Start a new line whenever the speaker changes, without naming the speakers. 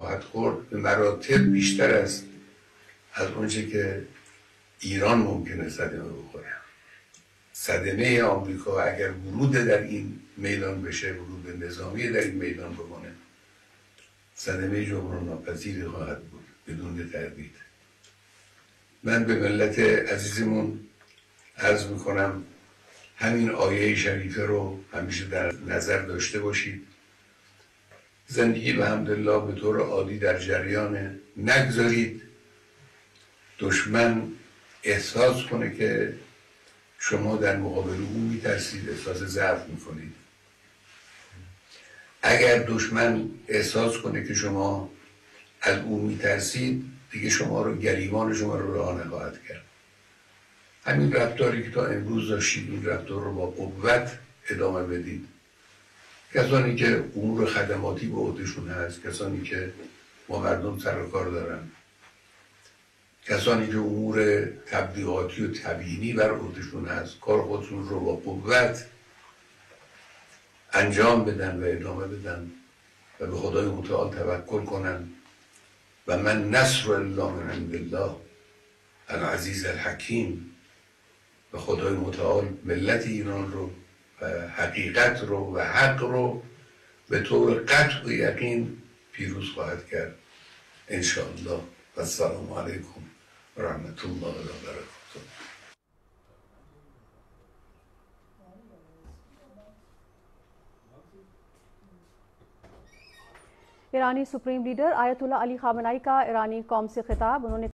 خواهد خورد به مراتب بیشتر است از اونچه که ایران ممکنه صدمه بخوره. صدمه آمریکا اگر ورود در این میدان بشه، ورود نظامی در این میدان بکنه، صدمه جبران ناپذیری خواهد بود بدون تردید. من به ملت عزیزمون عرض میکنم همین آیه شریفه رو همیشه در نظر داشته باشید. زندگی به حمدالله به طور عادی در جریان، نگذارید دشمن احساس کنه که شما در مقابل او میترسید، احساس ضعف میکنید. اگر دشمن احساس کنه که شما از او میترسید، دیگه شما رو، گریبان شما رو رها نخواهد کرد. همین رفتاری که تا امروز داشتید، این رفتار رو با قوت ادامه بدید. کسانی که امور خدماتی به عهدهشون هست، کسانی که با مردم سر و کار دارن، کسانی که امور تبلیغاتی و تبیینی بر عهدهشون هست، کار خودشون رو با قوت انجام بدن و ادامه بدن و به خدای متعال توکل کنن. و من نصر الله من عند الله العزیز الحکیم. و خدای متعال ملت ایران رو و حقیقت رو و حق رو به طور قطع و یقین پیروز خواهد کرد انشاءالله. و السلام علیکم و رحمت الله و برکاته.
ईरानी supreme leader Ayatollah Ali Khamenei का ईरानी कौम से खिताब। उन्होंने